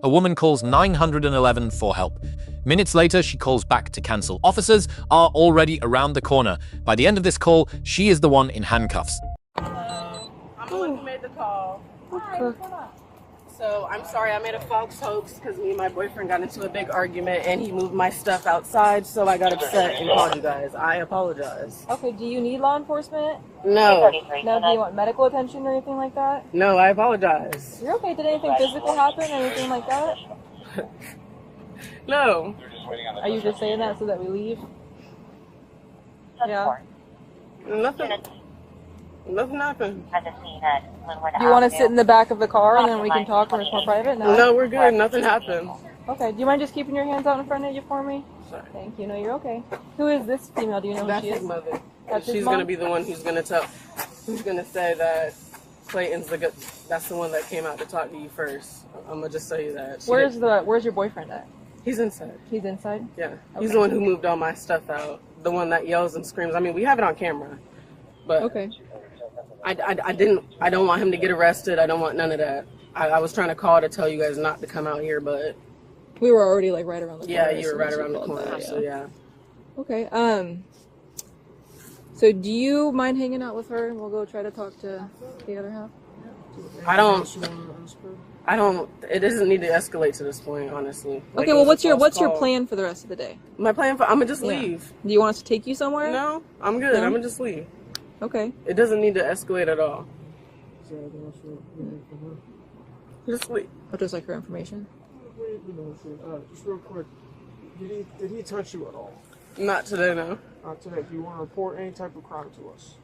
A woman calls 911 for help. Minutes later, she calls back to cancel. Officers are already around the corner. By the end of this call, she is the one in handcuffs. Hello, I'm the one who made the call. Hi, what's going on? So I'm sorry, I made a false hoax because me and my boyfriend got into a big argument and he moved my stuff outside, so I got upset and called you guys. I apologize. Okay, do you need law enforcement? No. No, do you want medical attention or anything like that? No, I apologize. You're okay. Did anything physical happen or anything like that? No. Are you just saying that so that we leave? Yeah. Nothing happened. Do you want to sit in the back of the car and then we can talk when it's more private? No, we're good. Nothing happened. Okay, do you mind just keeping your hands out in front of you for me? Sorry. Thank you. No, you're okay. Who is this female? Do you know who That's she is? his mother. That's his She's mom? gonna be the one who's gonna say that Clayton's that's the one that came out to talk to you first. I'm gonna just tell you that. Where's your boyfriend at? He's inside. He's inside? Yeah. Okay. He's the one who moved all my stuff out. The one that yells and screams. I mean, we have it on camera. But Okay. I don't want him to get arrested. I don't want none of that. I was trying to call to tell you guys not to come out here, but We were already like right around the corner. yeah, you were right around the called corner, that, so yeah. Okay. So do you mind hanging out with her and we'll go try to talk to the other half? It doesn't need to escalate to this point, honestly. Like, Okay, well what's your call. plan for the rest of the day? My plan I'm gonna just Yeah. leave. Do you want us to take you somewhere? No, I'm good. No? I'm gonna just leave. Okay. It doesn't need to escalate at all. Just leave. I'll just like her information. Just real quick, did he touch you at all? Not today, no. Not today. Do you want to report any type of crime to us?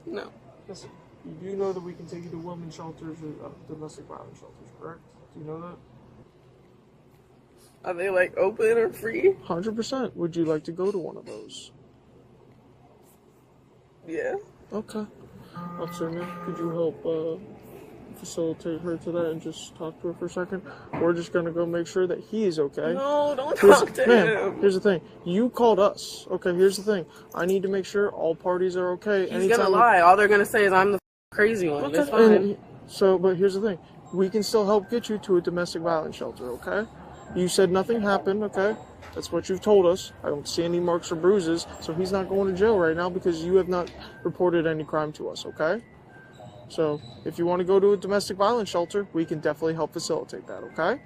No. Listen, you do know that we can take you to women's shelters or domestic violence shelters, correct? Do you know that? Are they like open or free? 100%. Would you like to go to one of those? Yeah. Okay. Officer Nick, could you help facilitate her to that and just talk to her for a second? We're just going to go make sure that he is okay. No, don't talk to him. Here's the thing. You called us. Okay, here's the thing. I need to make sure all parties are okay. He's gonna lie. All they're gonna say is I'm the crazy one. Okay. It's fine. But here's the thing. We can still help get you to a domestic violence shelter, okay? You said nothing happened, okay? That's what you've told us. I don't see any marks or bruises, so he's not going to jail right now because you have not reported any crime to us, okay? So, if you want to go to a domestic violence shelter, we can definitely help facilitate that, okay?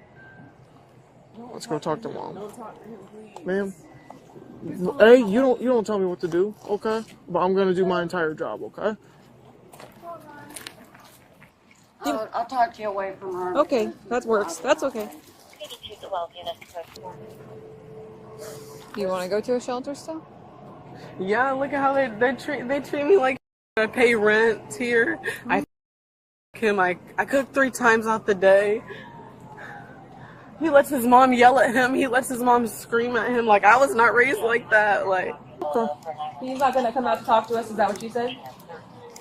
Let's go talk to Mom. Don't talk to him, please. Ma'am, hey, you don't tell me what to do, okay? But I'm gonna do my entire job, okay? I'll talk to you away from her. Okay, that works. That's okay. Do you want to go to a shelter still? Yeah, look at how they treat me like I pay rent here. I cook 3 times out the day. He lets his mom yell at him. He lets his mom scream at him. Like, I was not raised like that. Like, He's not going to come out to talk to us? Is that what you said?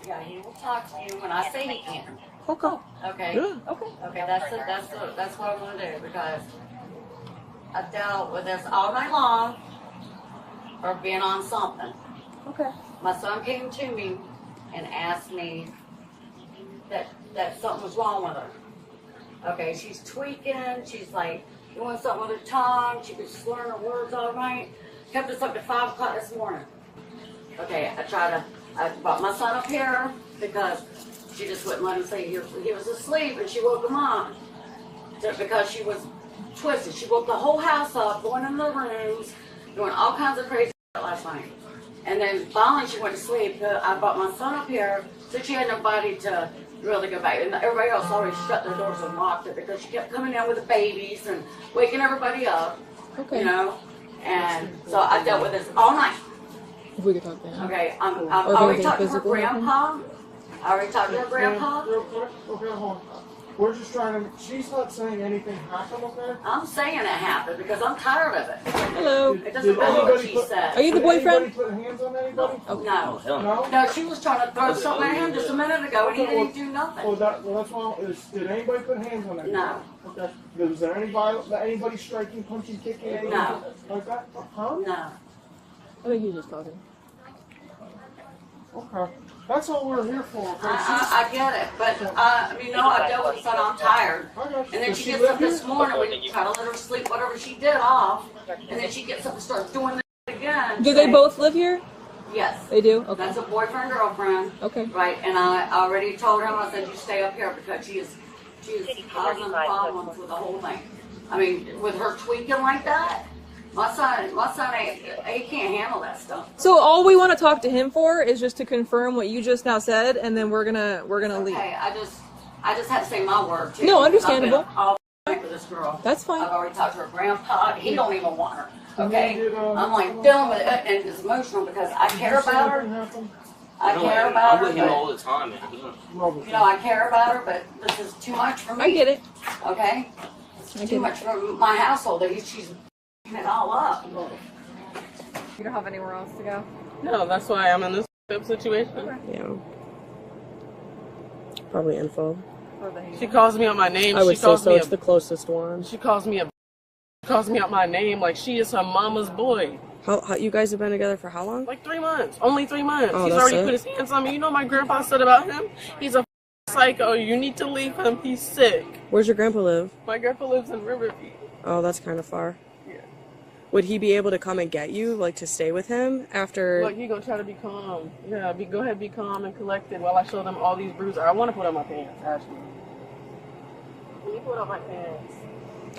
Yeah, he will talk to you when I say he can. Okay. Okay. Yeah. Okay. That's what I'm gonna do because I've dealt with this all night long for being on something. Okay. My son came to me and asked me that something was wrong with her. Okay, she's tweaking. She's like doing something with her tongue. She was slurring her words all night. Kept us up to 5 o'clock this morning. Okay, I brought my son up here because she just wouldn't let him say he was asleep, and she woke him up because she was twisted. She woke the whole house up, going in the rooms, doing all kinds of crazy shit last night. And then finally she went to sleep. I brought my son up here, so she had nobody to really go back. And everybody else always shut their doors and locked it because she kept coming down with the babies and waking everybody up. Okay. You know? And so I dealt with this all night. If we could talk to him. Okay, I Or already anything talked to her physical happen? grandpa. I already talked to her grandpa. Real quick. Okay, hold on. We're just trying to. She's not saying anything happened, okay? I'm saying it happened because I'm tired of it. Hello. It doesn't matter what she said. Are you the Did boyfriend? anybody put hands on anybody? No. No? No, she was trying to throw something at him just a minute ago and he didn't do nothing. Well, that's why. Did anybody put hands on anybody? No. Okay. Was there anybody striking, punching, kicking, anything No. like that? Huh? No. I think he's just talking. Okay. That's what we're here for. Okay? I get it, but I dealt with son. I'm tired. And then she gets up this morning. We try to let her sleep whatever she did off, and then she gets up and starts doing it again. Do they both live here? Yes. They do? Okay. That's a boyfriend, girlfriend. Okay. Right, and I already told him, I said, you stay up here because she is causing problems with the whole thing. I mean, with her tweaking like that, my son he can't handle that stuff. So all we want to talk to him for is just to confirm what you just now said, and then we're gonna leave. Okay, I just had to say my word too. No, understandable. I'll for this girl. That's fine. I've already talked to her grandpa. He don't even want her. Okay, I'm like done with it, and it's emotional because I care about her. I care about her. I'm with him all the time, man. I care about her, but this is too much for me. I get it. Okay, it's too much for my household. She's it all up. You don't have anywhere else to go? No, that's why I'm in this situation. Yeah. Probably info. She calls me out my name. I would she say calls so. me It's the closest one. She calls me out my name like she is her mama's boy. How you guys have been together for how long? Like 3 months. Only 3 months. Oh, He's that's already it? put his hands on me. You know what my grandpa said about him? He's a psycho. You need to leave him. He's sick. Where's your grandpa live? My grandpa lives in Riverview. Oh, that's kind of far. Yeah. Would he be able to come and get you, like to stay with him after? Look, he gonna try to be calm. Yeah, go ahead, be calm and collected while I show them all these bruises. I want to put on my pants, actually. Let me put on my pants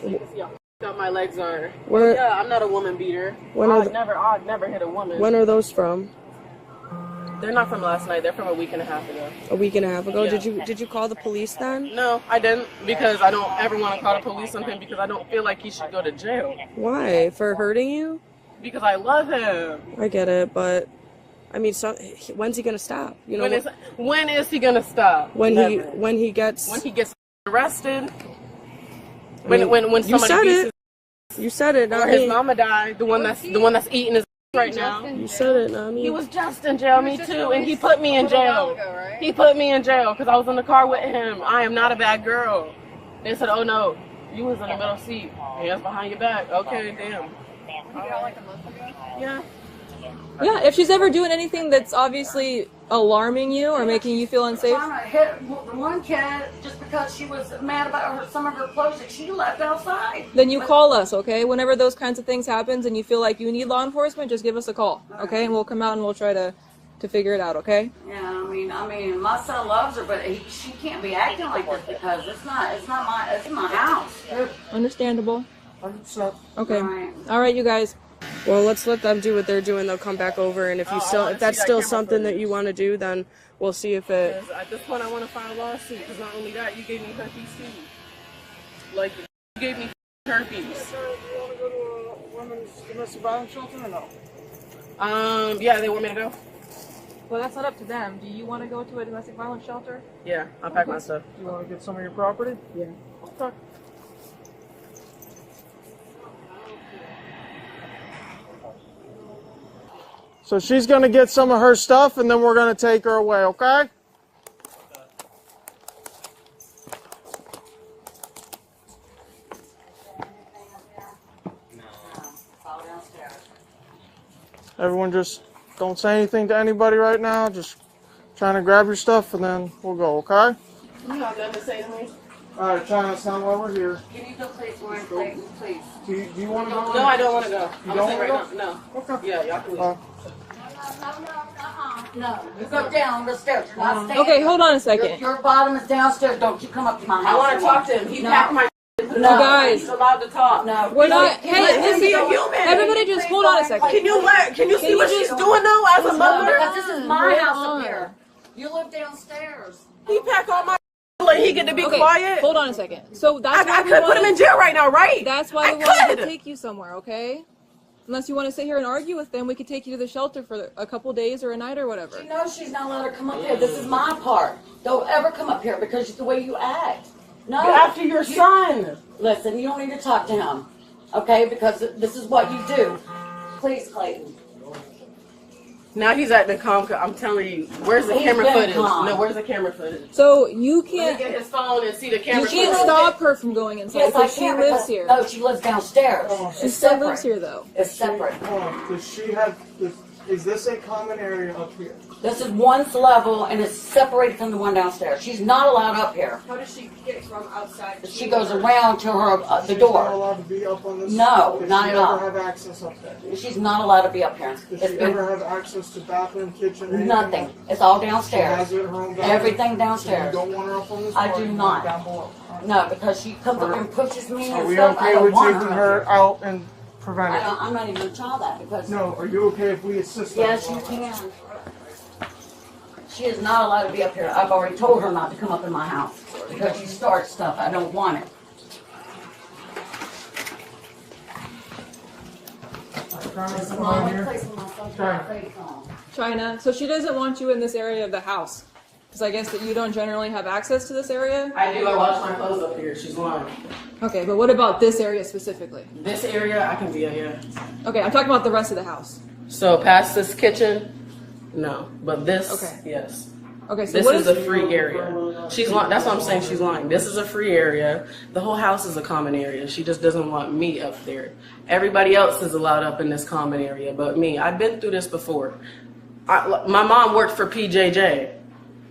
so you can see how f***ed up my legs are. Where? Yeah, I'm not a woman beater. I'd never hit a woman. When are those from? They're not from last night. They're from a week and a half ago. A week and a half ago. Yeah. Did you call the police then? No, I didn't, because I don't ever want to call the police on him because I don't feel like he should go to jail. Why? For hurting you? Because I love him. I get it, but I mean, when's he gonna stop? You know, when is he gonna stop? when Never. he gets arrested. I mean, When you somebody said beats it. You said it. or Not his me. mama died, the one that's eating his right now. You said it. Not me. He was just in jail, me too, and he put me in jail. He put me in jail because I was in the car with him. I am not a bad girl. They said, "Oh no, you was in the middle seat, hands behind your back." Okay, damn. Yeah. Yeah, if she's ever doing anything that's obviously alarming you or making you feel unsafe. Trying to hit the one kid just because she was mad about some of her clothes that she left outside. Then you call us, okay? Whenever those kinds of things happens and you feel like you need law enforcement, just give us a call, okay? And we'll come out and we'll try to figure it out, okay? Yeah, I mean, my son loves her, but she can't be acting like this because it's my house. Understandable. 100%. Okay. Right. All right, you guys. Well, let's let them do what they're doing. They'll come back over, and if that's still something that you want to do, then we'll see if it. Because at this point, I want to file a lawsuit. Because not only that, you gave me herpes too. Like you gave me herpes. You want to go to a women's domestic violence shelter or no? Yeah, they want me to go. Well, that's not up to them. Do you want to go to a domestic violence shelter? Yeah, I'll pack my stuff. You want to get some of your property? Yeah. Okay. So she's going to get some of her stuff, and then we're going to take her away, okay? Everyone just don't say anything to anybody right now. Just trying to grab your stuff, and then we'll go, okay? You have nothing to say to me? All right, China, that's not why we're here. Can you go please, Warren, please? Do you want to go? No, I don't want to go. I'm don't saying right wanna now. No. Okay. Yeah, y'all can leave. No, you go down the stairs. You're not staying. Okay, hold on a second. Your bottom is downstairs. Don't you come up to my house. I want to talk to him. He packed my No, guys. He's allowed to talk. No, We're not. Hey, Let him be a listen. human. Everybody just hold on a second. Can you see what she's doing though as a No, mother? because this is my Hold house on. up here. You live downstairs. He packed all my like he get to be Okay, quiet. hold on a second. So that's why I we could put him wanted- in jail right now, right? That's why I we wanted to could. take you somewhere, okay? Unless you want to sit here and argue with them, we could take you to the shelter for a couple days or a night or whatever. She knows she's not allowed to come up here. This is my part. Don't ever come up here because it's the way you act. No. After your son. Listen, you don't need to talk to him, okay? Because this is what you do. Please, Clayton. Now he's acting calm. I'm telling you, where's the He's camera been footage? calm. No, where's the camera footage? So you Let me can't. get his phone and see the You camera can't footage. stop her from going inside Yes, I because she can. lives because- here. No, she lives downstairs. She It's still separate. lives here though. It's separate. Does she have? Is this a common area up here? This is one's level, and it's separated from the one downstairs. She's not allowed up here. How does she get from outside? She goes around to her the She's not door. allowed to be up on this? No, Does not she at all. ever have access up there? She's not allowed to be up here. Does It's she been ever have access to bathroom, kitchen, anything? nothing. It's all She downstairs. has it in her own bathroom? Everything So you downstairs. don't want her up on this I floor, do you want not. her down below? No, because she comes up and pushes me Are and we stuff. I okay don't with want taking her. her out and preventing it? I'm not even gonna try that because No, are you okay if we assist her? yes, you can. She is not allowed to be up here. I've already told her not to come up in my house because she starts stuff. I don't want it. This is my only place with my son's face on. China. So she doesn't want you in this area of the house. Because I guess that you don't generally have access to this area? I do. I wash my clothes up here. She's lying. Okay, but what about this area specifically? This area, I can be in here. Okay, I'm talking about the rest of the house. So past this kitchen, no. But this, Okay. yes. Okay, so This what is a free area. She's lying. That's what I'm saying. She's lying. This is a free area. The whole house is a common area. She just doesn't want me up there. Everybody else is allowed up in this common area, but me. I've been through this before. My mom worked for PJJ.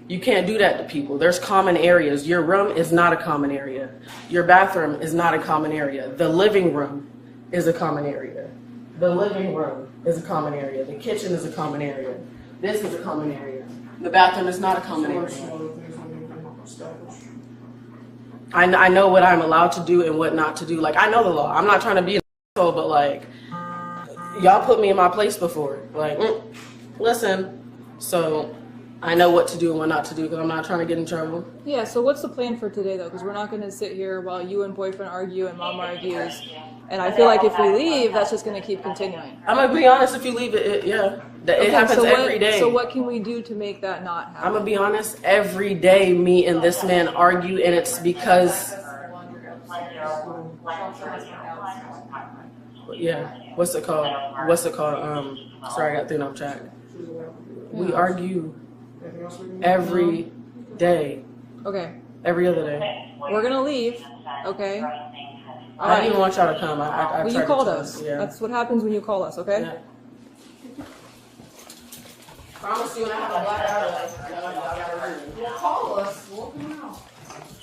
You can't do that to people. There's common areas. Your room is not a common area. Your bathroom is not a common area. The living room is a common area. The living room is a common area. The kitchen is a common area. This is a common area. The bathroom is not a common area. I know what I'm allowed to do and what not to do. Like, I know the law. I'm not trying to be an asshole, but like, y'all put me in my place before. Like, listen, so I know what to do and what not to do because I'm not trying to get in trouble. Yeah, so what's the plan for today though? Because we're not going to sit here while you and boyfriend argue and mom argues. And I feel like if we leave, that's just going to keep continuing. I'm gonna be honest. If you leave it, yeah, it happens so every day. So what can we do to make that not happen? I'm gonna be honest. Every day, me and this man argue, and it's because, yeah. What's it called? Sorry, I got thrown off track. We argue every day, Okay, every other day. we're going to leave. Okay. I didn't even want y'all to come. I Well, tried you to called tell us. Yeah. That's what happens when you call us, okay? Yeah. Promise you, when I have a black eye, y'all gotta hurt me. Well, call us. We'll come out.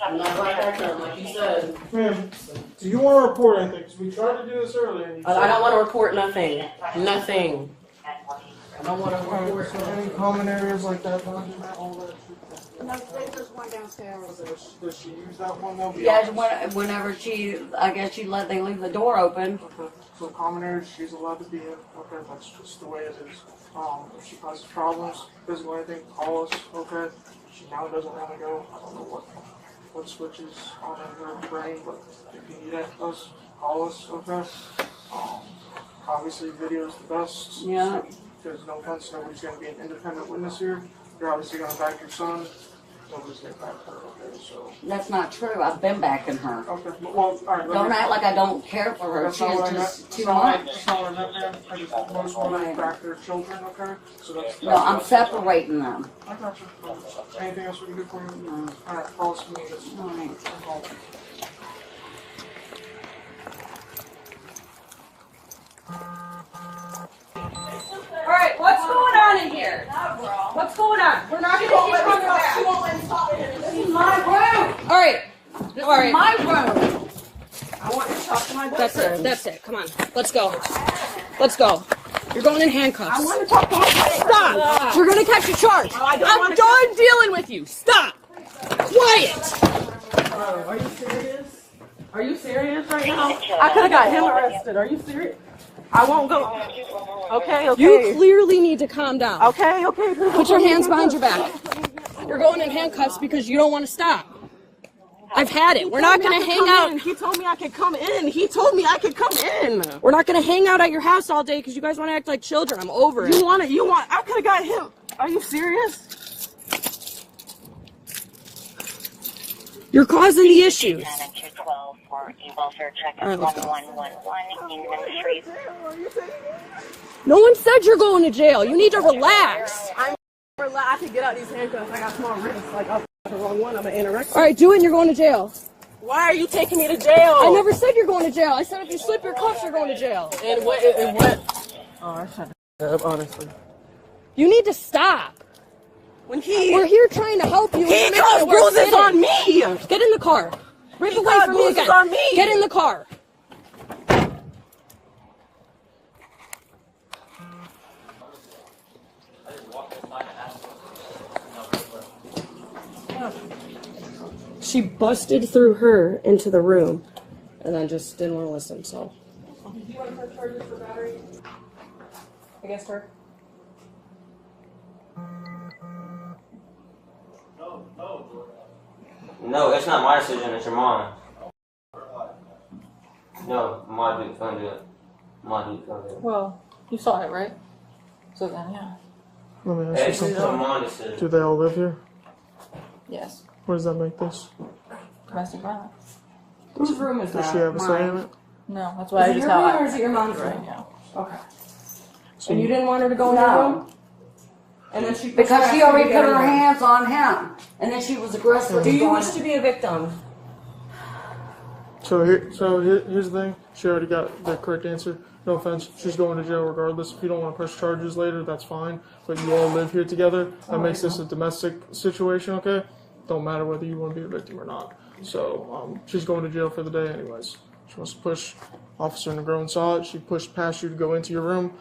I'm not black eye term, like you said. Ma'am, do you want to report anything? Because we tried to do this earlier. And you I said- don't want to report nothing. Nothing. I don't want to report. So any common areas like that, all that. No, there's one downstairs. Does she use that one though? Yeah, whenever I guess they leave the door open. Okay. So common areas she's allowed to be in. Okay, that's just the way it is. If she causes problems, physical anything, call us. Okay. She now doesn't want to go. I don't know what switches on in her brain, but if you need us, call us. Okay. Obviously, video is the best. Yeah. So there's no offense. Nobody's going to be an independent witness here. You're obviously going to back your son. Nobody's going to back her. Okay. So. That's not true. I've been backing her. Okay. Well, all right. Don't act like I don't care for her. That's She not is what I meant. just too That's not what I- much. that's not what I meant, ma'am. I just most women back their children, okay? So that's No, I'm separating them. I got you. Anything else we can do for you? No. All right, call us when you get All right. All right, what's going on in here? What's going on? We're not going to keep coming back. She won't let me talk to him. This is my room. All right. This All right. is my room. I want to talk to my That's boyfriend. it. That's it. Come on. Let's go. Let's go. You're going in handcuffs. I want to talk to my boyfriend. Stop. You're going to catch a charge. I don't I'm wanna done dealing with you. Stop. Quiet. Are you serious? Are you serious right now? I could have got him arrested. Are you serious? I won't go. Okay, okay. You clearly need to calm down. Okay. Put your hands behind your back. You're going in handcuffs because you don't want to stop. I've had it. We're not going to hang out. He told me I could come in. He told me I could come in. We're not going to hang out at your house all day because you guys want to act like children. I'm over it. You want? I could have got him. Are you serious? You're causing the issues. 212 for a welfare check All right, at let's go. 1111 Kingdom Street. No one said you're going to jail. You need to relax. I could get out these handcuffs. I got small wrists. Like, I'm the wrong one. I'm an anorexic. All right, do it and you're going to jail. Why are you taking me to jail? I never said you're going to jail. I said if you slip your cuffs, you're going to jail. And what? Oh, I shut up, honestly. You need to stop. When he We're here trying to help you. he You're making caused it worse. bruises on me. Get in the car. Rip He away caused from me bruises again. on me. Get in the car. She busted through her into the room, and I just didn't want to listen. So. Do you want to press charges for battery against her? No, it's not my decision, it's your mom. No, my dude's gonna do it. My dude's gonna do it. Well, you saw it, right? So then, yeah. Let me ask you It's a something. mom decision. Do they all live here? Yes. What does that make this? Domestic violence. Whose room is Does that? she have a say in it? No, that's why I Is it just your how room or I. is it your mom's Right, room? yeah. Okay. So And you didn't want her to go in your No, room? And then she because she pushed already back put to her get in there. hands on him, and then she was aggressive. Do you going- wish to be a victim? here's the thing. She already got the correct answer. No offense. She's going to jail regardless. If you don't want to press charges later, that's fine. But you all live here together. That makes this a domestic situation, okay? Don't matter whether you want to be a victim or not. So she's going to jail for the day anyways. She wants to push. Officer Negron saw it. She pushed past you to go into your room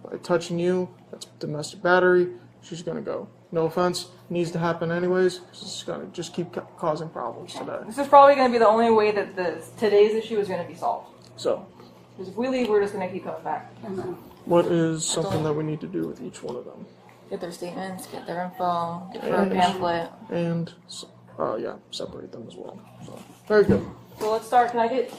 by touching you. That's domestic battery. She's going to go. No offense. Needs to happen anyways. It's going to just keep causing problems today. This is probably going to be the only way that today's issue is going to be solved. So, Because if we leave, we're just going to keep coming back. what is something that we need to do with each one of them? Get their statements, get their info, get their pamphlet. And, separate them as well. So, very good. So let's start. Can I get?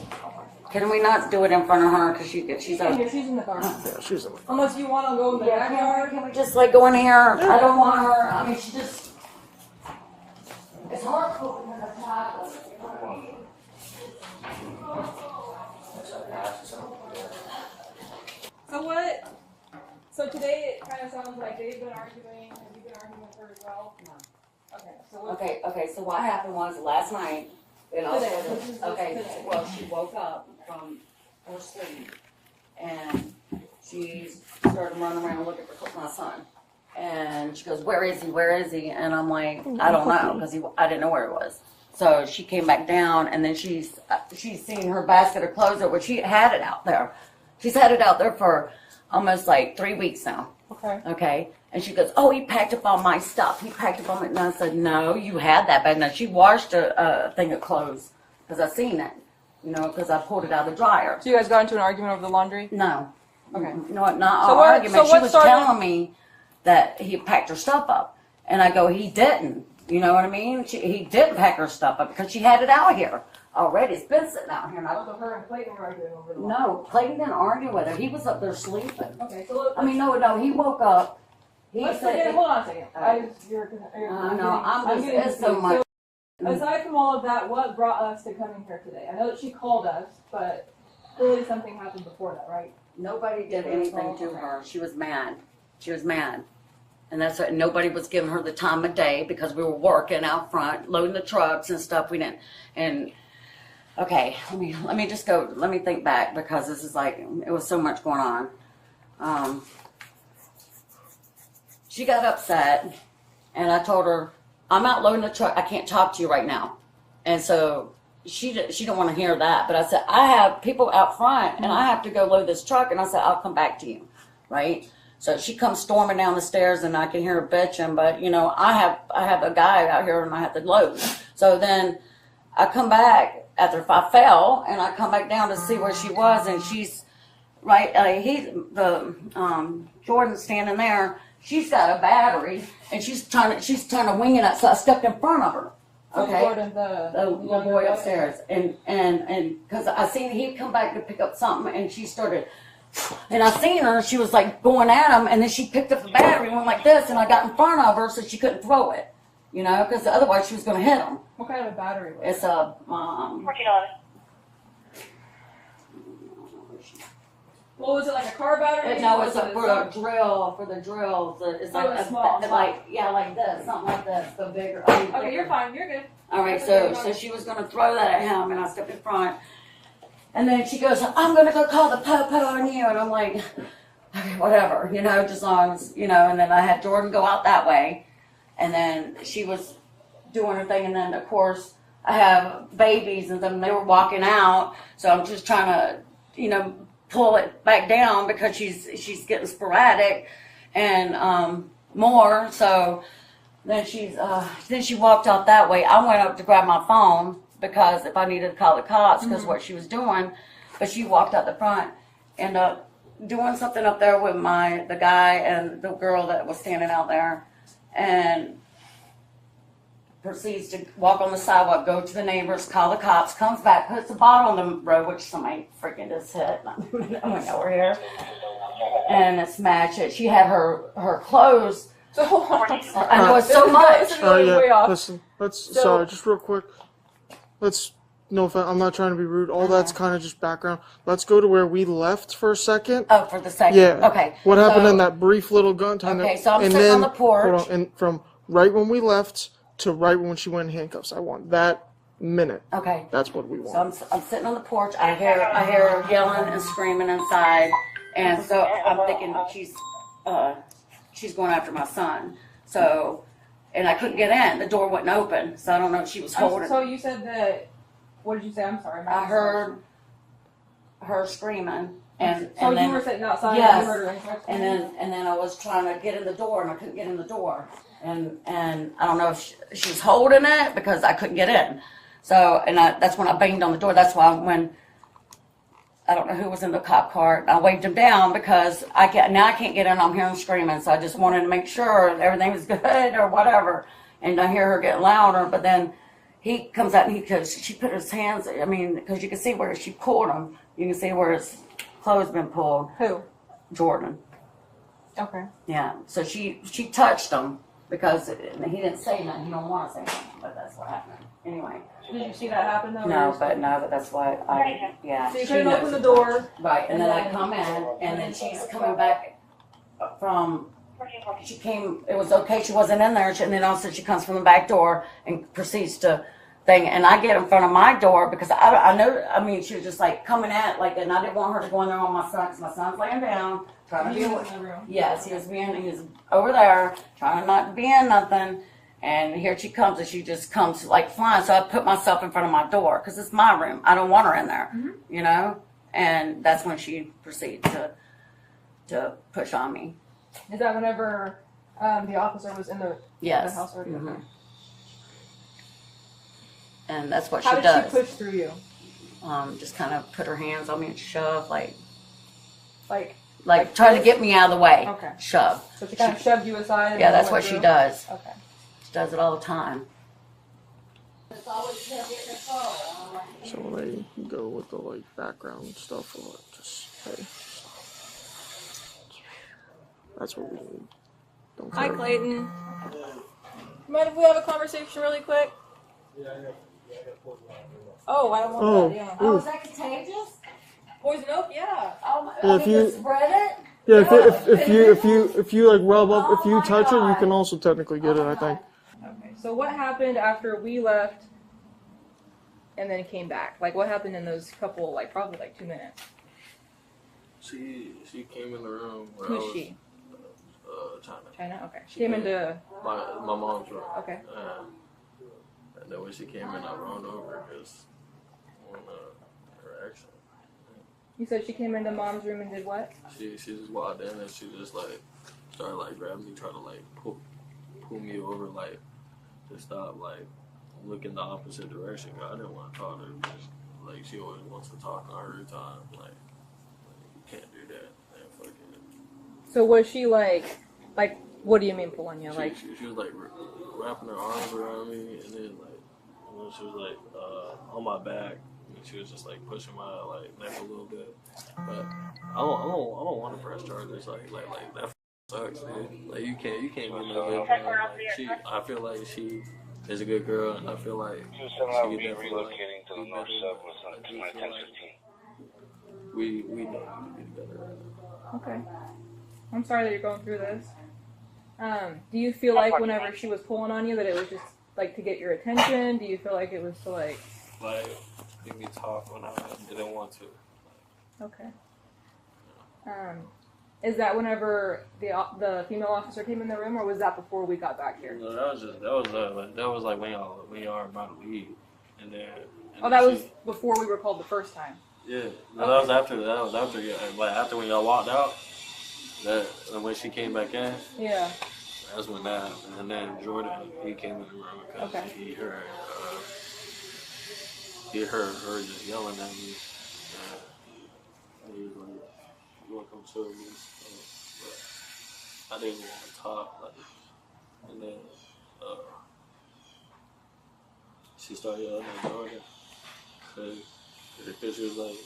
Can we not do it in front of her because she's Yeah, out? here, she's in the car. Yeah, she's in. Unless you want to go in the backyard. Can we just like go in here? I don't want her. I mean, she just. It's hard cooking with a child. So what? So today it kind of sounds like they've been arguing. Have you been arguing with her as well? No. Okay. So what? Okay. So what happened was last night, and I Today, sort this is of, just okay. today. Well, she woke up from her sleep, and she started running around looking for my son. And she goes, "Where is he? Where is he?" And I'm like, "I don't know," because I didn't know where he was. So she came back down, and then she's seen her basket of clothes, which she had it out there. She's had it out there for almost like 3 weeks now. Okay. Okay. And she goes, "Oh, he packed up all my stuff. He packed up all my," and I said, "No, you had that bag." Now she washed a thing of clothes because I seen it, because I pulled it out of the dryer. So you guys got into an argument over the laundry? No. Okay. No, not So an what- argument. so She what was started- telling me that he packed her stuff up. And I go, he didn't. You know what I mean? He didn't pack her stuff up because she had it out here already. It's been sitting out here. And So her and Clayton were arguing over the laundry. no, Clayton didn't argue with her. He was up there sleeping. Okay. So look. I mean, no, he woke up. He Let's said, forget. Hold on a second. No, it's so much. So, aside from all of that, what brought us to coming here today? I know that she called us, but clearly something happened before that, right? Nobody did anything to her. She was mad. And that's what, nobody was giving her the time of day because we were working out front, loading the trucks and stuff. We didn't. And okay, let me just go. Let me think back because this is like it was so much going on. She got upset, and I told her, "I'm out loading the truck. I can't talk to you right now." And so she didn't want to hear that. But I said, "I have people out front, and I have to go load this truck." And I said, "I'll come back to you," right? So she comes storming down the stairs, and I can hear her bitching. But I have a guy out here, and I have to load. So then I come back after I fell, and I come back down to see where she was, and she's right. Jordan's standing there. She's got a battery, and she's trying to wing it up. So I stepped in front of her. Okay. Jordan, The little boy upstairs, and because I seen he'd come back to pick up something, and she started, and I seen her, she was like going at him, and then she picked up the battery and went like this, and I got in front of her so she couldn't throw it, because otherwise she was going to hit him. What kind of a battery was it? It's a $14. What was it, like a car battery? no, Or it's was a it for the drill. It's like it's small. like this, something like this, but bigger. Okay, you're fine. You're good. All right, so she was going to throw that at him, and I stepped in front. And then she goes, "I'm going to go call the po-po on you." And I'm like, okay, whatever, you know, just as long as, you know, and then I had Jordan go out that way, and then she was doing her thing, and then, of course, I have babies, and then they were walking out, so I'm just trying to, you know, pull it back down because she's getting sporadic and more, so then she walked out that way. I went up to grab my phone because if I needed to call the cops because what she was doing, but she walked out the front, ended up doing something up there with the guy and the girl that was standing out there, and proceeds to walk on the sidewalk, go to the neighbors, call the cops, comes back, puts a bottle on the road, which somebody freaking just hit. I went over here, and it's smashed it. She had her clothes. So hold on. I know it's so much. This is really way off. Listen, sorry, just real quick. No offense, I'm not trying to be rude. All that's kind of just background. Let's go to where we left for a second. Oh, for the second. Yeah. Okay. What happened in that brief little gun time? Okay, so I'm sitting on the porch. Hold on, and from right when we left to right when she went in handcuffs, I want that minute. Okay. That's what we want. So I'm sitting on the porch. I hear her yelling and screaming inside, and so I'm thinking she's going after my son. So, and I couldn't get in. The door wouldn't open, so I don't know if she was holding. So you said that. What did you say? I'm sorry. I heard her screaming, and so then, you were sitting outside. Yes. And you heard her and then I was trying to get in the door, and I couldn't get in the door. And I don't know if she was holding it because I couldn't get in. So, and that's when I banged on the door. That's why when I don't know who was in the cop car, I waved him down because I can't get in. I'm hearing screaming, so I just wanted to make sure everything was good or whatever. And I hear her getting louder, but then he comes out and because she put his hands. I mean, because you can see where she pulled him. You can see where his clothes been pulled. Who? Jordan. Okay. Yeah. So she touched him. Because he didn't say nothing, he don't want to say nothing, but that's what happened. Anyway. Did you see that happen though? No, but that's why yeah. So you couldn't open the door. Right, and then I come in, and then she's coming back from, it was okay, she wasn't in there, and then all of a sudden she comes from the back door and proceeds to thing, and I get in front of my door because I know, I mean, she was just like coming at, like, and I didn't want her to go in there on my son, because my son's laying down, trying to be with, yes, he was over there, trying not to be in nothing, and here she comes, and she just comes like flying, so I put myself in front of my door, because it's my room, I don't want her in there, you know, and that's when she proceeded to push on me. Is that whenever the officer was in the house already? Mm-hmm. And that's what How she did does. she push through you? Just kind of put her hands on me and shove, like Like trying to get me out of the way. Okay. Shove. So she kind of shoved you aside? And Yeah, then that's went what through? she does. Okay. She does it all the time. So they go with the like background stuff or just hey. That's what we need. Don't Hi, care. Clayton. Mind if we have a conversation really quick? Oh, I don't want that. Yeah. Oh, is that contagious? Poison oak? Yeah. Oh, Yeah, if you spread it? Yeah, if you like rub up, if you Oh touch my it, you God. can also technically get it. I think. Okay. So what happened after we left and then came back? Like what happened in those couple, like probably like 2 minutes? She came in the room. Where Who's I was, she? China. China? Okay. She came into... My mom's room. Okay. And then when she came in, I ran over because on her accent. You said she came into mom's room and did what? She just walked in and she just like started like grabbing me, trying to like pull me over, like to stop, like look in the opposite direction. I didn't want to talk to her because like she always wants to talk on her time. Like you can't do that. Man, fuck it. So was she like what do you mean pulling you? Like She was like wrapping her arms around me, and then like she was like on my back, and she was just like pushing my like neck a little bit. But I don't want to press charges like that. Sucks, dude. Like you can't get no good. Like, I feel like she is a good girl, and I feel like she could definitely relocating to the north side with 1015. We know we need to be together right now. okay. I'm sorry that you're going through this. Do you feel like whenever she was pulling on you that it was just like to get your attention? Do you feel like it was to like Make me talk when I didn't want to. okay. Is that whenever the female officer came in the room, or was that before we got back here? No, that was like when y'all are about to leave, and then. Oh, that was before we were called the first time. Yeah, no, that was after. That was after. Like after when y'all walked out, and when she came back in. Yeah. That's when that happened. And then Jordan, he came in the room because he heard her just yelling at me. And he was like, "You want to come chill with me?" But I didn't want to talk. Like, and then she started yelling at Jordan because she was like,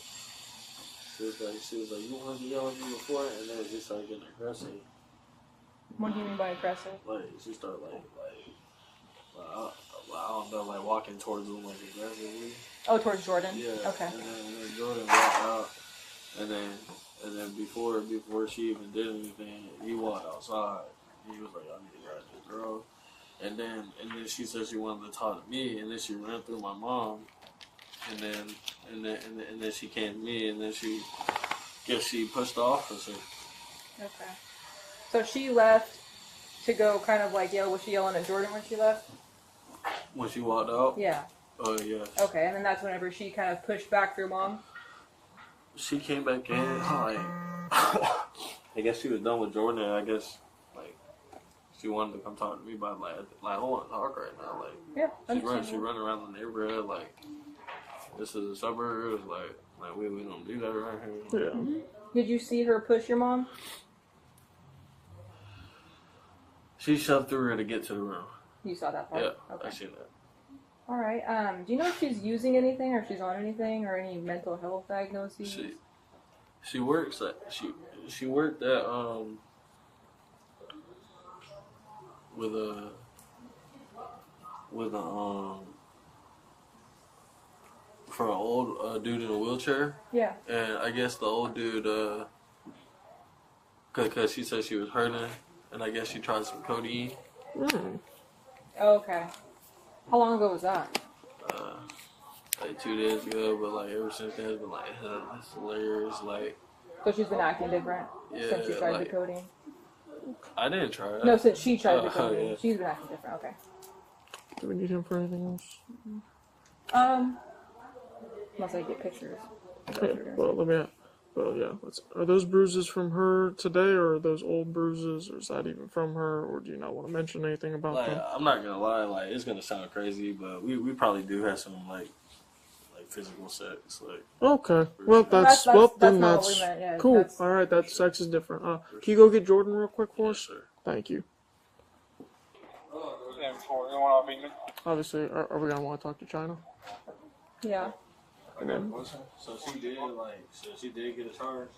"You wanted to yell at me before?" And then she started getting aggressive. What do you mean by aggressive? Like she started I don't know, like walking towards him like aggressively. Oh, towards Jordan. Yeah. Okay. And then Jordan walked out, and then before she even did anything, he walked outside. He was like, "I need to grab this girl," and then she said she wanted to talk to me, and then she ran through my mom, and then she came to me, and then she pushed the officer. Okay. So she left to go kind of like yell. Was she yelling at Jordan when she left? When she walked out? Yeah. Oh, yeah. Okay, and then that's whenever she kind of pushed back through mom? She came back in, like, I guess she was done with Jordan, and I guess, like, she wanted to come talk to me about, like I want to talk right now, like, yeah, she run around the neighborhood, like, this is the suburbs, like we don't do that around here. Yeah. Mm-hmm. Did you see her push your mom? She shoved through her to get to the room. You saw that part? Yeah, okay. I seen that. All right. Do you know if she's using anything, or if she's on anything, or any mental health diagnoses? She works at she worked at with a for an old dude in a wheelchair. Yeah. And I guess the old dude, cause she said she was hurting, and I guess she tried some codeine. Mm. Okay. How long ago was that? Like 2 days ago, but like ever since then, it's been like it's hilarious. Like, So she's been acting different since she tried like, the codeine? I didn't try it. No, since she tried the codeine. Yeah. She's been acting different. Okay. Do we need him for anything else? Unless I get pictures. Okay. Well, yeah. Are those bruises from her today, or are those old bruises, or is that even from her, or do you not want to mention anything about Like, them? I'm not gonna lie, like it's gonna sound crazy, but we probably do have some like physical sex. Like, Okay. Well, that's not what we that's meant. Yeah, cool. that's- All right, that sex is different. Can you go get Jordan real quick for us? sir. Thank you. Obviously, are we gonna want to talk to China? Yeah. And then, So she did get a charge.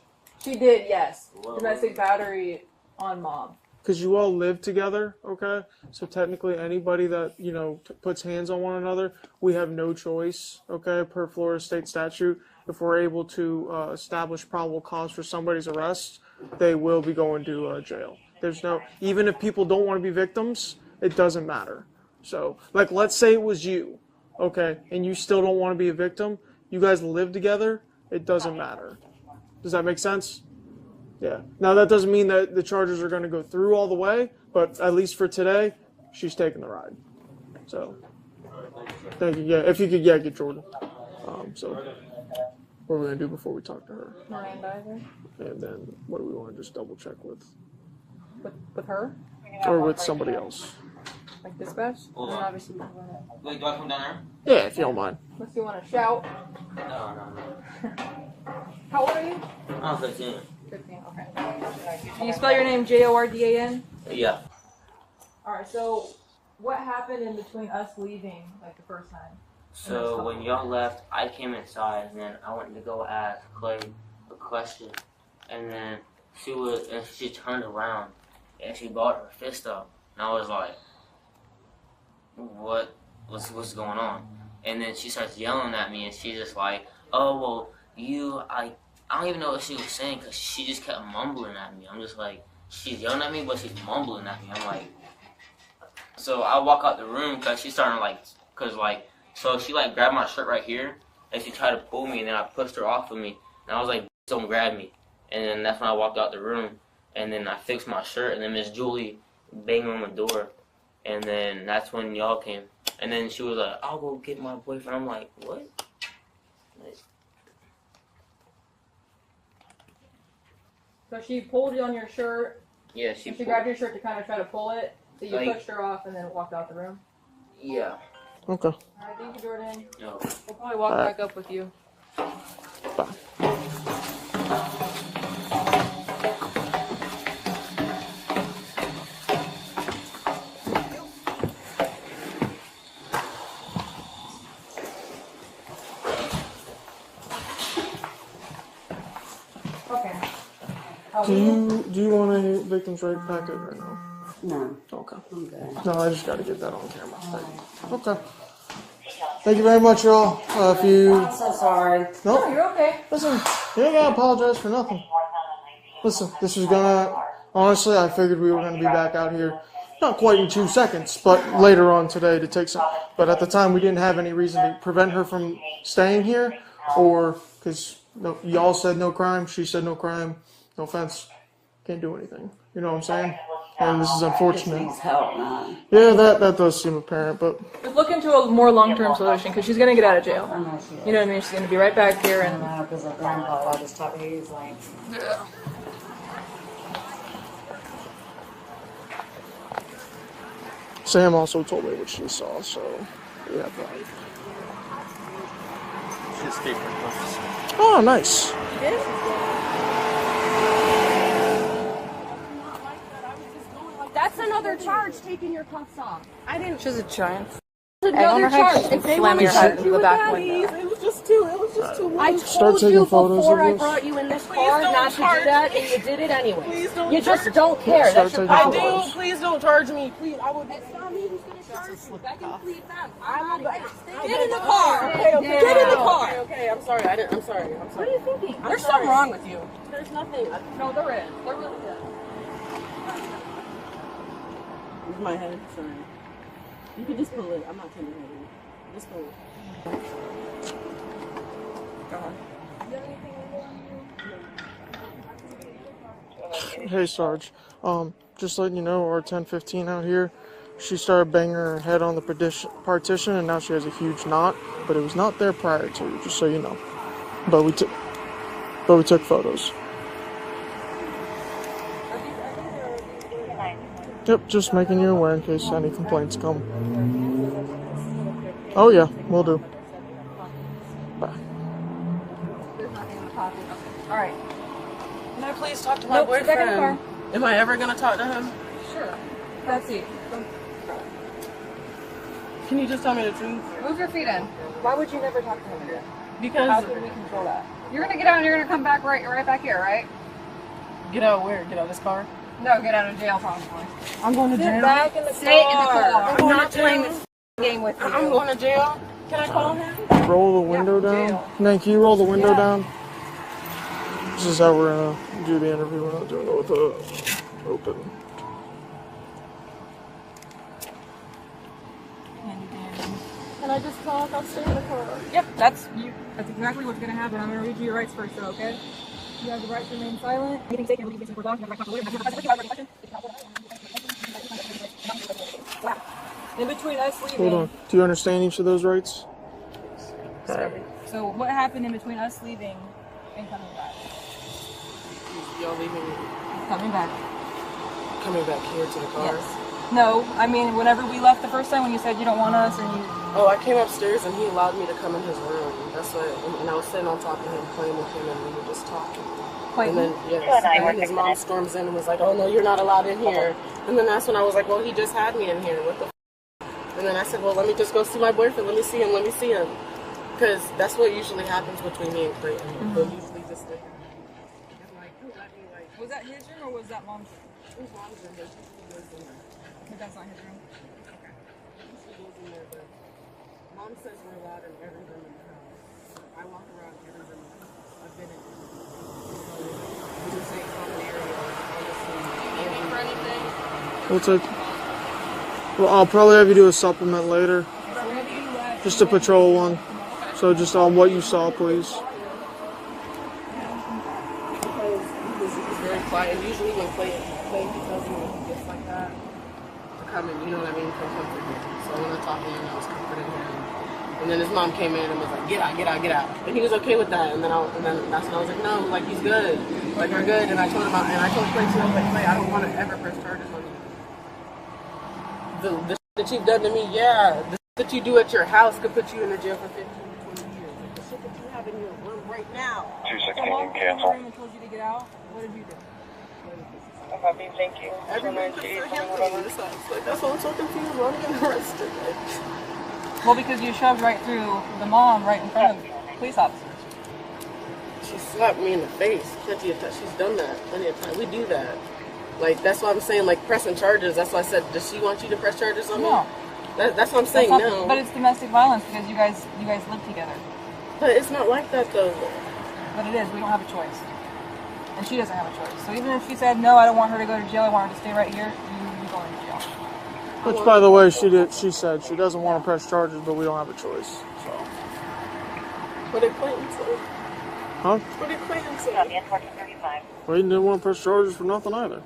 She did, yes. Wow. Domestic battery on mom. because you all live together, okay? So technically, anybody that puts hands on one another, we have no choice, okay? Per Florida state statute, if we're able to establish probable cause for somebody's arrest, they will be going to jail. There's no, even if people don't want to be victims, it doesn't matter. So, like, let's say it was you, okay, and you still don't want to be a victim. You guys live together, it doesn't matter. Does that make sense? Yeah. Now, that doesn't mean that the charges are going to go through all the way, but at least for today, she's taking the ride. So, thank you. Yeah, if you could, get Jordan. So, what are we going to do before we talk to her? Miranda, I think. And then, what do we want to just double check with? With her? Or with somebody else? Like dispatch? Hold And on. obviously we can run it. Wait, do I come down Yeah, if you don't mind. Unless you want to shout. there? No. How old are you? I'm 15. 15, okay. Do you spell your name Jordan? Yeah. Alright, so what happened in between us leaving, like, the first time? So when y'all left, I came inside, and then I went to go ask Clay a question, and then she turned around, and she brought her fist up, and I was like, what's going on? And then she starts yelling at me, and she's just like, oh, well, I don't even know what she was saying, because she just kept mumbling at me. I'm just like, she's yelling at me, but she's mumbling at me. I'm like, so I walk out the room, because she's starting to, so she, grabbed my shirt right here, and she tried to pull me, and then I pushed her off of me, and I was like, don't grab me. And then that's when I walked out the room, and then I fixed my shirt, and then Miss Julie banged on the door, and then that's when y'all came. And then she was like, I'll go get my boyfriend. I'm like, what? Like, So she pulled you on your shirt. yeah, She grabbed your shirt to kind of try to pull it. So you Like- pushed her off and then walked out the room. Yeah. Okay. All right, thank you, Jordan. No. We'll probably walk back up with you. Bye. Okay. Do you want a victim's right packet or no? No, Okay. I'm good. No, I just got to get that on camera. Okay. Thank you very much, y'all. If you I'm so sorry. No, nope. you're okay. Listen, you ain't gotta apologize for nothing. Listen, this was gonna. Honestly, I figured we were gonna be back out here, not quite in 2 seconds, but later on today to take some. But at the time, we didn't have any reason to prevent her from staying here, or because y'all said no crime, she said no crime, no offense, can't do anything. You know what I'm saying? And this is unfortunate. Needs help, man. Yeah, that does seem apparent, but Let's look into a more long-term solution because she's gonna get out of jail. I know she is. You know what I mean? She's gonna be right back here I and. know, because her grandpa, I just talked, he's like, Sam also told me what she saw, so yeah. She escaped from office. Oh, nice. That's another charge, taking your cuffs off. I didn't. She's a giant. That's another charge. If they Slam want your to head shoot into you the with back that, window. It was just too. I Start told taking you photos before of I this. brought you in this Please car don't not to do charge that, me. and you did it anyway. Please don't You just charge don't care. Start That's your taking I problem. do. Please don't charge me. Please, I would. It's not me who's going to charge you. I can plead them. I'm Get Get in the car. Okay, okay. Get in the car. Okay. I'm sorry. I'm sorry. What are you thinking? There's something wrong with you. There's nothing. No, there is. There really is. With my head. Sorry. You can just pull it. I'm not kidding you. Just pull it. Hey Sarge, just letting you know, our 1015 out here, she started banging her head on the partition, and now she has a huge knot. But it was not there prior to, just so you know. But we took photos. Yep, just making you aware in case any complaints come. Oh yeah, we'll do. Bye. All right. Can I please talk to my Nope, get back in the boyfriend? Am I ever gonna talk to him? Sure. Betsy, Can you just tell me the truth? move your feet in. Why would you never talk to him again? How Because can we control that? You're gonna get out and you're gonna come back right back here, right? get out where? Get out of this car. No, get out of jail probably. I'm going to Sit jail. back in the Stay in the car. car. I'm I'm going not to jail. playing this game with you. I'm going to jail. Can I call him? Roll the window down. Nan, can you roll the window down? This is how we're gonna do the interview. We're not doing it with the open. Can I just talk? I'll stay in the car. Yep, that's exactly what's gonna happen. I'm gonna read you your rights first, though, okay? You have the right to remain silent. Anything taken, you can prolong. You have the right to lawyer. In between us leaving. Hold on. Do you understand each of those rights? Alright. So what happened in between us leaving and coming back? Y'all leaving? Coming back. Coming back here to the car? Yes. No, I mean whenever we left the first time when you said you don't want us and you. Oh, I came upstairs and he allowed me to come in his room. That's what, and I was sitting on top of him, playing with him, and we were just talking. Playing. And then, yes, and then his mom storms in and was like, "Oh no, you're not allowed in here." And then that's when I was like, "Well, he just had me in here. What the?" And then I said, "Well, let me just go see my boyfriend. Let me see him. Let me see him." Because that's what usually happens between me and Clayton. They'll usually just like, Was that his room or was that mom's room? his mom's in there. He lives in there. But that's not his room. Okay. He goes in there, but mom says we're allowed in every room in the house. I walk around every room in the house. I've been in every room. We just say common area. Need me for anything? We'll take. Well, I'll probably have you do a supplement later. Just a patrol one. So just on what you saw, please. Because he was very quiet. And usually when Clayton tells me when he gets like that, to come and, you know what I mean, come comfort him. So when I talked to him, I was comforting him. And then his mom came in and was like, get out, get out, get out. And he was okay with that. And then that's when I was like, no, like, he's good. Like, we're good. And I told Clay too, I was like, Clay, I don't want to ever press charges on you. The shit that you've done to me, yeah. The shit that you do at your house could put you in the jail for 15 to 20 years. Like, the shit that you have in your room right now. 216 cancel. And told you to get out. What did you do? Copy, thank you. Everyone puts their hands on me. Like, that's why I'm so confused. Why am I getting arrested? Well, because you shoved right through the mom right in front of police officers. She slapped me in the face. She's done that plenty of times. We do that. Like, that's what I'm saying, like, pressing charges. That's why I said, does she want you to press charges on me? No. That's what I'm saying, no. But it's domestic violence because you guys live together. But it's not like that, though. But it is. We don't have a choice. And she doesn't have a choice. So even if she said, no, I don't want her to go to jail, I want her to stay right here, you're going to jail. Which, by the way, she said she doesn't want to press charges, but we don't have a choice. So. What did Clayton say? Huh? What did Clayton say? Copy, 1435. We didn't want to press charges for nothing either.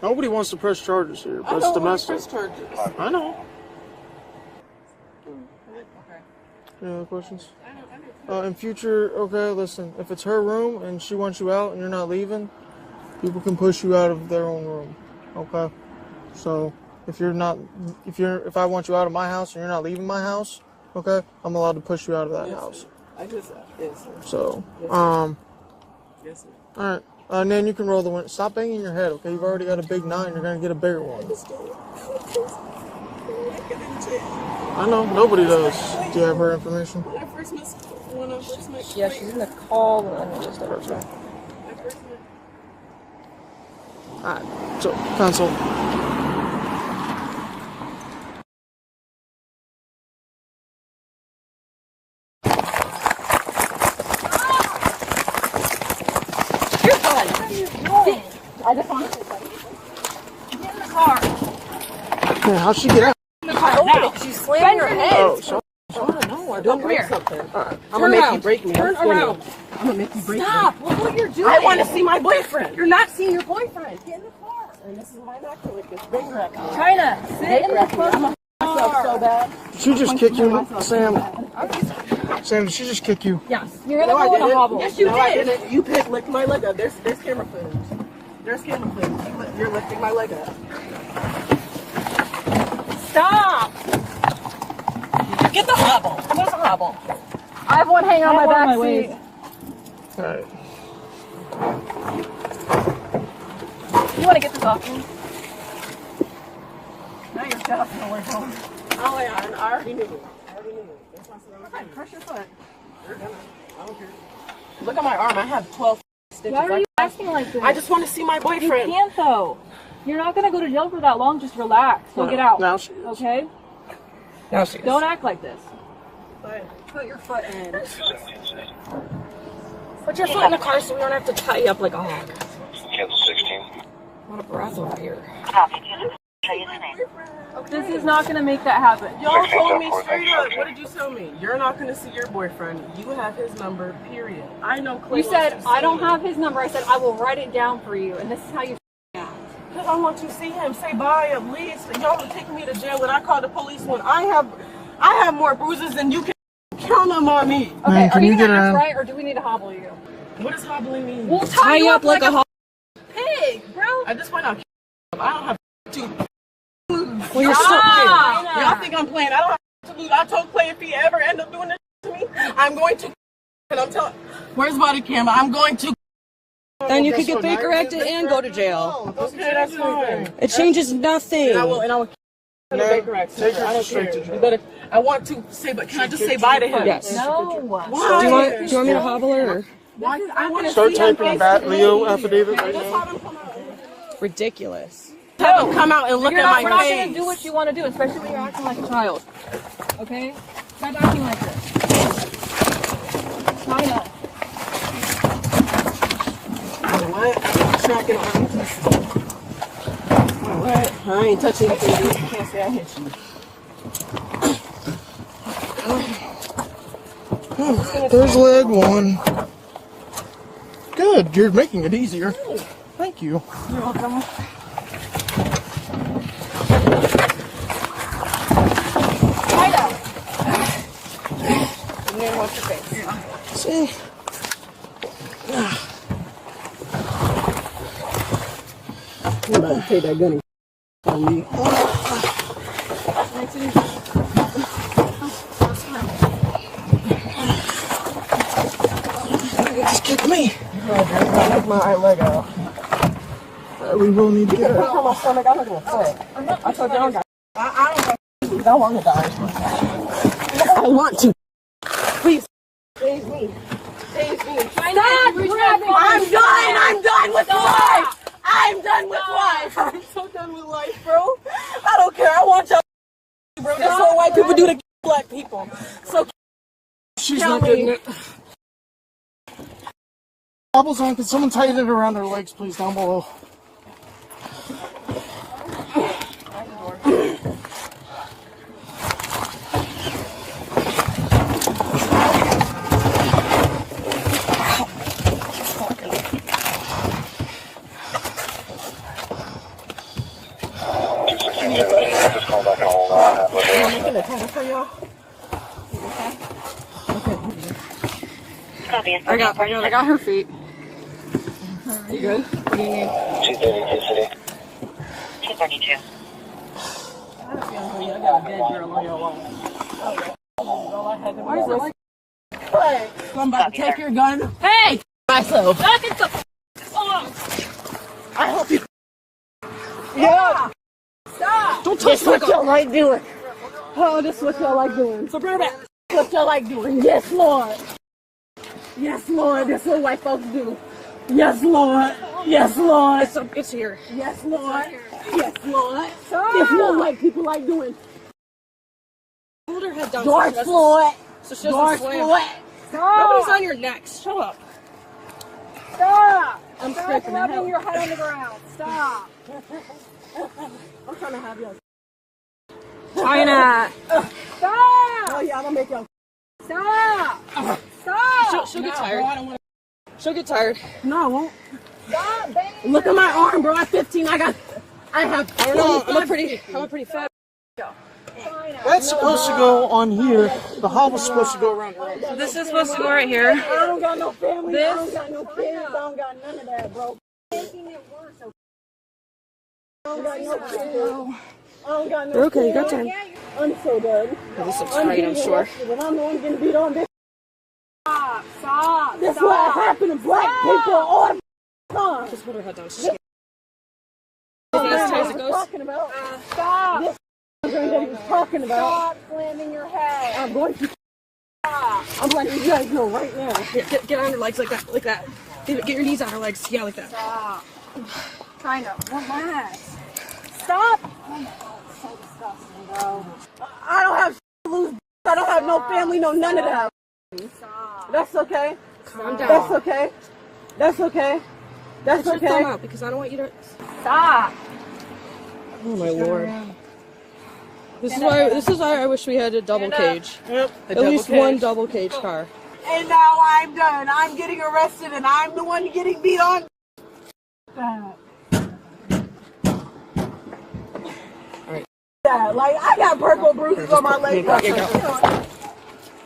Nobody wants to press charges here, but it's domestic. Press charges. I know. Any other questions? In future, okay, listen, if it's her room and she wants you out and you're not leaving, people can push you out of their own room, okay? So, if I want you out of my house and you're not leaving my house, okay, I'm allowed to push you out of that house. Yes, sir. So, Yes, sir. alright. And then you can roll the window. Stop banging your head, okay? You've already got a big 9. You're going to get a bigger one. I know. Nobody does. Do you have her information? When I first met Yeah, she's in the call. Let me just double check. Alright. So, cancel. I just want to get in the car. Man, how'd she get out? I opened it. She slammed her head. Oh, so. No, I don't break something. Alright. I'm gonna make you break me. Turn around. I'm gonna make you break me. Stop. Look what you're doing. I want to see my boyfriend. You're not seeing your boyfriend. Get in the car. And this is why I'm acting like this. Big wreck. China, sit in the fucking car. So bad. Did she just kick you, Sam? Sam, did she just kick you? Yes. You're gonna go in a hobble. Yes, you did. You licked my leg up. There's camera footage. There's camera footage. You're lifting my leg up. Stop. Get the hobble. There's a hobble. I have one hanging on my back seat. Alright. You want to get this off me? Now you're shut up and away home. Oh, yeah, I already knew. That's why I said, Okay, crush your foot. you're gonna. I don't care. Look at my arm. I have 12 stitches. Why are you acting like this? I just want to see my You boyfriend. can't though. You're not gonna go to jail for that long. Just relax. Go get out. Now she is. Okay? Now she is. Don't act like this. Put your foot in. Put your foot in the car so we don't have to tie you up like a hog. Cancel 16. What a brothel out here. Copy, 216. Show you the name. This is not gonna make that happen. Y'all told me straight up. What did you tell me? You're not going to see your boyfriend. You have his number, period. I know Clay. You said I don't have his number. I said I will write it down for you, and this is how you act. Because I want to see him. Say bye at least. Y'all are taking me to jail when I call the police when I have more bruises than you can count them on me. Okay, Man, are can you you get gonna act around? right, or do we need to hobble you? What does hobbling mean? We'll tie you up like a pig, bro. At this point, I don't have to. Well, you're Y'all think I'm playing. I don't have to lose. I told Clay if he ever end up doing this to me, I'm going to. And I'm telling. Where's Bodycam? I'm going to. Then you could get Baker acted and go to jail. Okay, that's fine. It changes nothing. And I will. Baker Act. Take her I don't straight care. to jail. But I want to say, but can I just say bye to him? Yes. No. Why? Do you want me to hobble her? Or? Why? I want to Start see him typing face that to Leo face. affidavit right Let's now. have him come out. Ridiculous. Have him come out and look We're at not my gonna face. do what you want to do, especially when you're acting like a child. Okay? Stop acting like this. China. What? I'm tracking on. What? I ain't touching anything. You can't say I hit you. There's leg 1. Good, you're making it easier. Thank you. You're welcome. And then wash your face. See? I'm about to take that gun on me. Just kick me. Take my leg out. We will need to get her. On my stomach, I'm not gonna play. I told you I don't got. I don't want to die. I want to. Please. Save me. Save me. I'm done with life. I'm done with life. I'm so done with life, bro. I don't care. I want y'all, bro. That's what white people do to black people. So She's tell not getting me. it. Bobbles on. Can someone tighten it around her legs, please, down below? Just call back and hold on. I got her feet. You good? What do you need? 232 City. I 232. got a dead girl on your wall. Why is it like? Hey, I'm about to take your gun. Hey, myself. Back into I hope you. Yeah. Stop. Don't touch what y'all like doing. Oh, this is what y'all like doing. So bring it back. This is what y'all like doing. Yes, Lord. Yes, Lord. This is what white folks do. Yes, Lord. Yes, Lord. It's here. Yes, Lord. Yes, Lord. This is what white people like doing. Hold her head down. George Floyd. So she doesn't George slam. Floyd. Nobody's on your neck. Shut up. Stop. I'm Stop scraping the rubbing hell. your head on the ground. Stop. I'm trying to have y'all. China. Stop. Oh yeah, I'm gonna make y'all. Stop. Stop. She'll get tired. She'll get tired. No, I won't. Stop banging Look your at my head. arm, bro. At 15, I have. I don't know. I'm a pretty fat. That's supposed to go on here. The hobble's supposed to go around her. So this is supposed to go right here. I don't got no family. I don't This. got no kids. I don't got none of that, bro. Making it worse. I don't got no kids. I don't got no You're okay, you kids. got time. I'm so done. This looks I'm tight, I'm getting sure. arrested, and I'm the one getting beat on this. Stop. Stop. This is Stop. what happened to black people all the time. Just hold her head down. She's This as is tight what as he it was goes. talking about. Stop. This is what he was talking about. Stop slamming your head. I'm going to. Stop. I'm letting you guys know right now. Get on her legs like that. Like that. Get your knees on her legs. Yeah, like that. Stop. China. Relax. Stop. Oh my God, it's so disgusting, bro. I don't have to lose. I don't have no family, no none of that. Stop. That's okay. Calm down. That's okay. That's okay. That's Put your thumb okay. out because I don't want you to. Stop. Oh my lord. This is why I wish we had a double cage. Yep. At least one double cage car. And now I'm done. I'm getting arrested, and I'm the one getting beat on. Yeah, like I got purple bruises on my leg.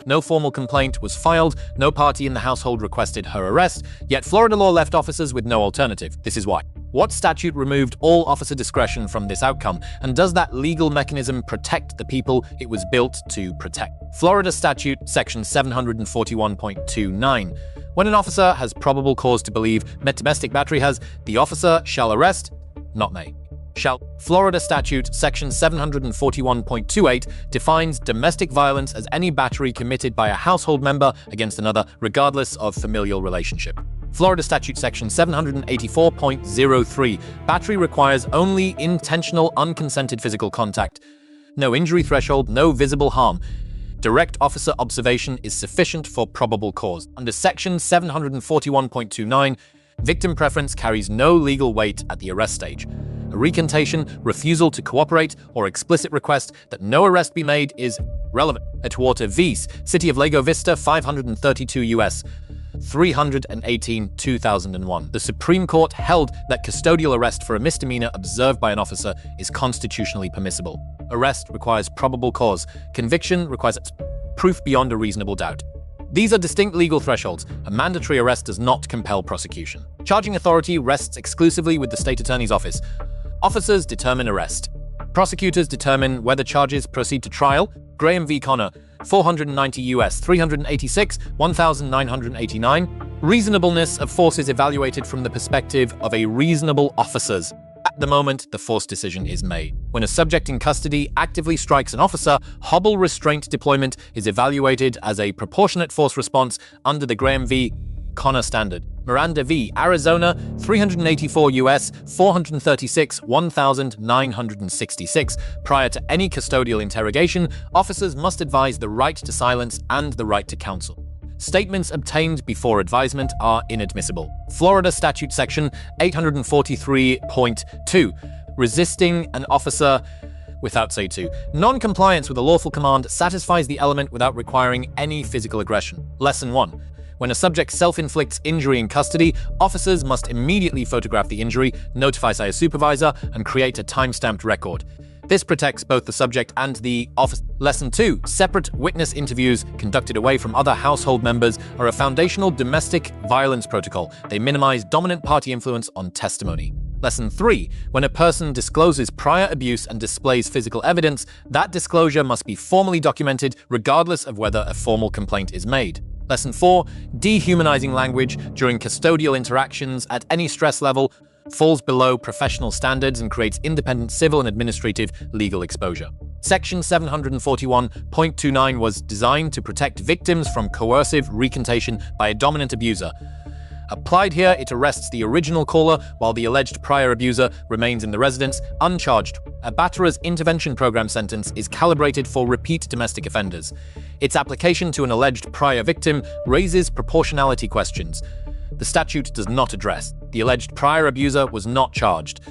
No formal complaint was filed, no party in the household requested her arrest, yet Florida law left officers with no alternative. This is why. What statute removed all officer discretion from this outcome, and does that legal mechanism protect the people it was built to protect? Florida Statute Section 741.29. When an officer has probable cause to believe domestic battery has, the officer shall arrest, not may. Shall. Florida Statute Section 741.28 defines domestic violence as any battery committed by a household member against another, regardless of familial relationship. Florida Statute Section 784.03. Battery requires only intentional, unconsented physical contact. No injury threshold, no visible harm. Direct officer observation is sufficient for probable cause. Under Section 741.29, victim preference carries no legal weight at the arrest stage. A recantation, refusal to cooperate, or explicit request that no arrest be made is relevant. Atwater v. City of Lago Vista, 532 U.S. 318/2001. The Supreme Court held that custodial arrest for a misdemeanor observed by an officer is constitutionally permissible. Arrest requires probable cause. Conviction requires proof beyond a reasonable doubt. These are distinct legal thresholds. A mandatory arrest does not compel prosecution. Charging authority rests exclusively with the state attorney's office. Officers determine arrest. Prosecutors determine whether charges proceed to trial. Graham v. Connor, 490 U.S. 386, 1989. Reasonableness of force is evaluated from the perspective of a reasonable officer's. At the moment the force decision is made. When a subject in custody actively strikes an officer, hobble restraint deployment is evaluated as a proportionate force response under the Graham v. Connor standard. Miranda v. Arizona, 384 U.S. 436, 1966. Prior to any custodial interrogation, officers must advise the right to silence and the right to counsel. Statements obtained before advisement are inadmissible. Florida Statute Section 843.2. Resisting an officer without say to. Non-compliance with a lawful command satisfies the element without requiring any physical aggression. Lesson 1. When a subject self-inflicts injury in custody, officers must immediately photograph the injury, notify a supervisor, and create a time-stamped record. This protects both the subject and the officer. Lesson 2. Separate witness interviews conducted away from other household members are a foundational domestic violence protocol. They minimize dominant party influence on testimony. Lesson 3. When a person discloses prior abuse and displays physical evidence, that disclosure must be formally documented regardless of whether a formal complaint is made. Lesson 4. Dehumanizing language during custodial interactions at any stress level falls below professional standards and creates independent civil and administrative legal exposure. Section 741.29 was designed to protect victims from coercive recantation by a dominant abuser. Applied here, it arrests the original caller while the alleged prior abuser remains in the residence uncharged. A batterer's intervention program sentence is calibrated for repeat domestic offenders. Its application to an alleged prior victim raises proportionality questions. The statute does not address. The alleged prior abuser was not charged.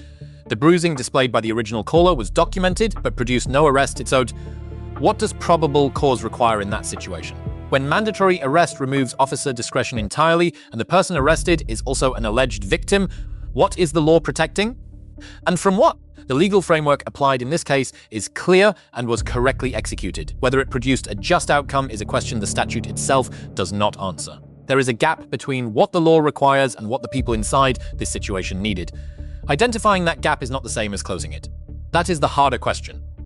The bruising displayed by the original caller was documented but produced no arrest. It's owed. What does probable cause require in that situation? When mandatory arrest removes officer discretion entirely and the person arrested is also an alleged victim, what is the law protecting? And from what? The legal framework applied in this case is clear and was correctly executed. Whether it produced a just outcome is a question the statute itself does not answer. There is a gap between what the law requires and what the people inside this situation needed. Identifying that gap is not the same as closing it. That is the harder question.